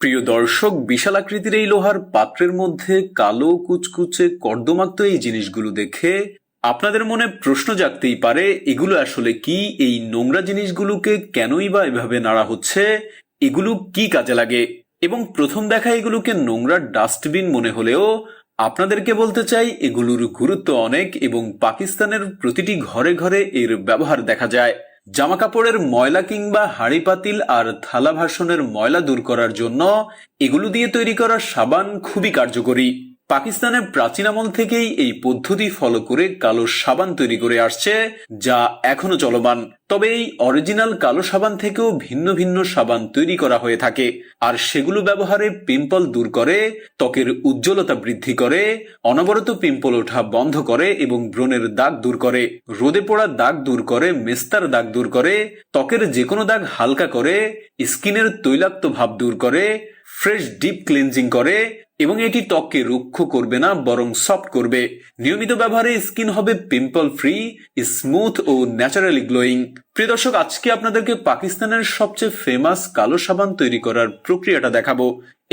প্রিয় দর্শক, বিশাল আকৃতির এই লোহার পাত্রের মধ্যে কালো কুচকুচে কর্দমাক্ত এই জিনিসগুলো দেখে আপনাদের মনে প্রশ্ন জাগতেই পারে, এগুলো আসলে কি? এই নোংরা জিনিসগুলোকে কেনই বা এভাবে নাড়া হচ্ছে? এগুলো কি কাজে লাগে? এবং প্রথম দেখা এগুলোকে নোংরা ডাস্টবিন মনে হলেও আপনাদেরকে বলতে চাই, এগুলোর গুরুত্ব অনেক এবং পাকিস্তানের প্রতিটি ঘরে ঘরে এর ব্যবহার দেখা যায়। জামা কাপড়ের ময়লা কিংবা হাঁড়ি পাতিল আর থালা বাসনের ময়লা দূর করার জন্য এগুলো দিয়ে তৈরি করা সাবান খুবই কার্যকরী। পাকিস্তানে প্রাচীন আমল থেকেই এই পদ্ধতি ফলো করে কালো সাবান তৈরি করে আসছে, যা এখনো চলমান। তবে এই অরিজিনাল কালো সাবান থেকেও ভিন্ন ভিন্ন সাবান তৈরি করা হয়ে থাকে, আর সেগুলো ব্যবহারে পিম্পল দূর করে, ত্বকের উজ্জ্বলতা বৃদ্ধি করে, অনবরত পিম্পল ওঠা বন্ধ করে এবং ব্রণের দাগ দূর করে, রোদে পোড়া দাগ দূর করে, মেস্তার দাগ দূর করে, ত্বকের যে কোনো দাগ হালকা করে, স্কিনের তৈলাক্ত ভাব দূর করে, ফ্রেশ ডিপ ক্লিনজিং করে এবং এটি ত্বককে রুক্ষ করবে না, বরং সফট করবে। নিয়মিত ব্যবহারে স্কিন হবে পিম্পল ফ্রি, স্মুথ ও ন্যাচারালি গ্লোয়িং। প্রিয় দর্শক, আজকে আপনাদেরকে পাকিস্তানের সবচেয়ে ফেমাস কালো সাবান তৈরি করার প্রক্রিয়াটা দেখাবো।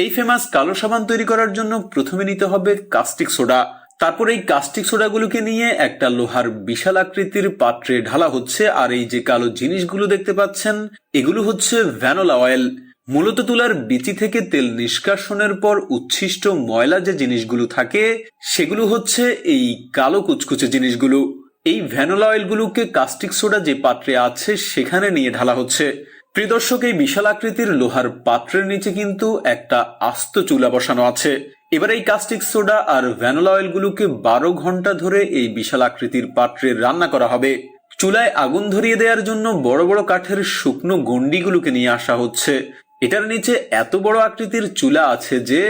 এই ফেমাস কালো সাবান তৈরি করার জন্য প্রথমে নিতে হবে কাস্টিক সোডা। তারপর এই কাস্টিক সোডাগুলোকে নিয়ে একটা লোহার বিশাল আকৃতির পাত্রে ঢালা হচ্ছে। আর এই যে কালো জিনিসগুলো দেখতে পাচ্ছেন, এগুলো হচ্ছে ভ্যানোলা অয়েল। মূলত তুলার বিচি থেকে তেল নিষ্কাশনের পর উচ্ছিষ্ট ময়লা যে জিনিসগুলো থাকে, সেগুলো হচ্ছে এই কালো কুচকুচে জিনিসগুলো। এই ভ্যানোলা অয়েলগুলোকে কাস্টিক সোডা যে পাত্রে আছে সেখানে নিয়ে ঢালা হচ্ছে। প্রিয় দর্শক, এই বিশাল আকৃতির লোহার পাত্রের নিচে কিন্তু একটা আস্ত চুলা বসানো আছে। এবার এই কাস্টিক সোডা আর ভ্যানোলা অয়েলগুলোকে 12 ঘন্টা ধরে এই বিশাল আকৃতির পাত্রে রান্না করা হবে। চুলায় আগুন ধরিয়ে দেওয়ার জন্য বড় বড় কাঠের শুকনো গন্ডিগুলোকে নিয়ে আসা হচ্ছে। এটার নিচে এত বড় আকৃতির চুলা আছে যে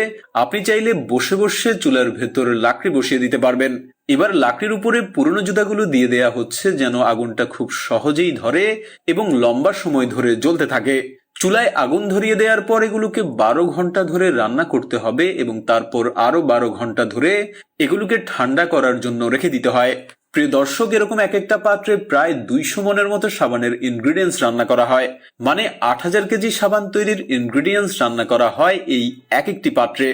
আপনি চাইলে বসে বসে চুলার ভেতর লাকড়ি বসিয়ে দিতে পারবেন। এবার লাকড়ির উপরে পুরনো জুতাগুলো দিয়ে দেয়া হচ্ছে, যেন আগুনটা খুব সহজেই ধরে এবং লম্বা সময় ধরে জ্বলতে থাকে। চুলায় আগুন ধরিয়ে দেওয়ার পর এগুলোকে 12 ঘন্টা ধরে রান্না করতে হবে এবং তারপর আরো 12 ঘন্টা ধরে এগুলোকে ঠান্ডা করার জন্য রেখে দিতে হয়। প্রিয় দর্শক, এরকম এক একটা পাত্রে প্রায় 200 মনের মতো সাবানের ইনগ্রিডিয়েন্টস রান্না করা হয়। মানে 8000 কেজি সাবান তৈরির ইনগ্রিডিয়েন্টস রান্না করা হয় এই এক একটি পাত্রে।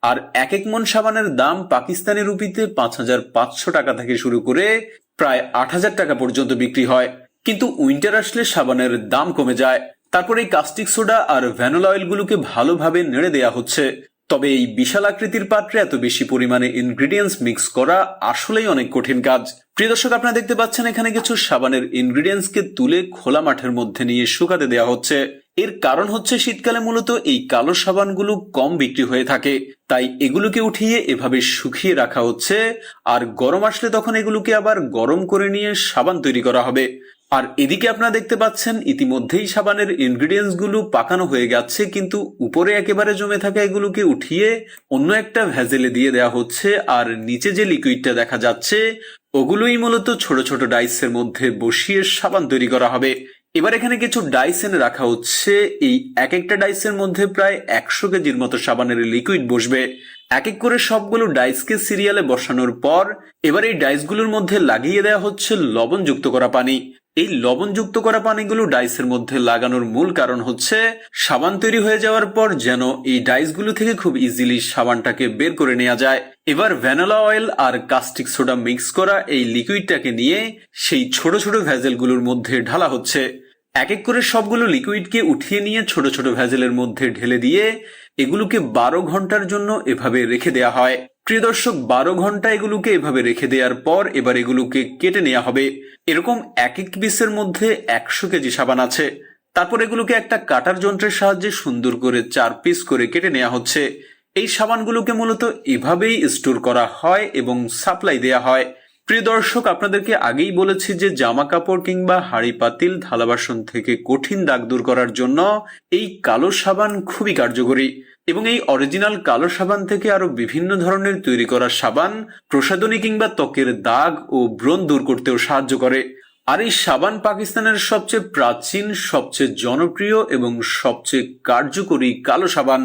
আর এক এক মন সাবানের দাম পাকিস্তানি রুপিতে 5500 টাকা থেকে শুরু করে প্রায় 8000 টাকা পর্যন্ত বিক্রি হয়। কিন্তু উইন্টার আসলে সাবানের দাম কমে যায়। তারপর এই কাস্টিক সোডা আর ভ্যানোলা অয়েলগুলোকে ভালোভাবে নেড়ে দেয়া হচ্ছে। তবে এই বিশাল আকৃতির পাত্রে এত বেশি পরিমাণে ইনগ্রিডিয়েন্টস মিক্স করা আসলেই অনেক কঠিন কাজ। প্রিয় দর্শক, আপনারা দেখতে পাচ্ছেন এখানে কিছু সাবানের ইনগ্রিডিয়েন্টসকে তুলে খোলা মাঠের মধ্যে নিয়ে শুকাতে দেওয়া হচ্ছে। এর কারণ হচ্ছে শীতকালে মূলত এই কালো সাবানগুলো কম বিক্রি হয়ে থাকে, তাই এগুলোকে উঠিয়ে এভাবে শুকিয়ে রাখা হচ্ছে। আর গরম আসলে তখন এগুলোকে আবার গরম করে নিয়ে সাবান তৈরি করা হবে। আর এদিকে আপনারা দেখতে পাচ্ছেন ইতিমধ্যেই সাবানের ইনগ্রিডিয়েন্টস গুলো পাকানো হয়ে গেছে, কিন্তু উপরে একেবারে জমে থাকা এগুলোকে উঠিয়ে অন্য একটা ভেজেলে দিয়ে দেওয়া হচ্ছে। আর নিচে যে লিকুইডটা দেখা যাচ্ছে, ওগুলোই মূলত ছোট ছোট ডাইসের মধ্যে বসিয়ে সাবান তৈরি করা হবে। এবার এখানে কিছু ডাইস এনে রাখা হচ্ছে। এই এক একটা ডাইসের মধ্যে প্রায় 100 কেজির মতো সাবানের লিকুইড বসবে। এক এক করে সবগুলো ডাইসকে সিরিয়ালে বসানোর পর এবার এই ডাইসগুলোর মধ্যে লাগিয়ে দেওয়া হচ্ছে লবণ যুক্ত করা পানি। এই লবণ যুক্ত করা পানিগুলো ডাইসের মধ্যে লাগানোর মূল কারণ হচ্ছে সাবান তৈরি হয়ে যাওয়ার পর যেন এই ডাইসগুলো থেকে খুব ইজিলি সাবানটাকে বের করে নেওয়া যায়। এবার ভ্যানিলা অয়েল আর কাস্টিক সোডা মিক্স করা এই লিকুইডটাকে নিয়ে সেই ছোট ছোট ভেজেলগুলোর মধ্যে ঢালা হচ্ছে। এক এক করে সবগুলো লিকুইডকে উঠিয়ে নিয়ে ছোট ছোট ভেজেলের মধ্যে ঢেলে দিয়ে এগুলোকে 12 ঘন্টার জন্য এভাবে রেখে দেয়া হয়। প্রিয় দর্শক, 12 ঘন্টা এগুলোকে এভাবে রেখে দেওয়ার পর এবার এগুলোকে কেটে নেওয়া হবে। এরকম এক এক পিসের মধ্যে 100 কেজি সাবান আছে। তারপর এগুলোকে একটা কাটার যন্ত্রের সাহায্যে সুন্দর করে 4 পিস করে কেটে নেওয়া হচ্ছে। এই সাবানগুলোকে মূলত এভাবেই স্টোর করা হয় এবং সাপ্লাই দেয়া হয়। প্রিয় দর্শক, আপনাদেরকে আগেই বলেছি যে জামা কাপড় কিংবা হাঁড়ি পাতিল থালা বাসন থেকে কঠিন দাগ দূর করার জন্য এই কালো সাবান খুবই কার্যকরী। এবং এই অরিজিনাল কালো সাবান থেকে আরো বিভিন্ন ধরনের তৈরি করা সাবান প্রসাধনী কিংবা ত্বকের দাগ ও ব্রণ দূর করতেও সাহায্য করে। আর এই সাবান পাকিস্তানের সবচেয়ে প্রাচীন, সবচেয়ে জনপ্রিয় এবং সবচেয়ে কার্যকরী কালো সাবান।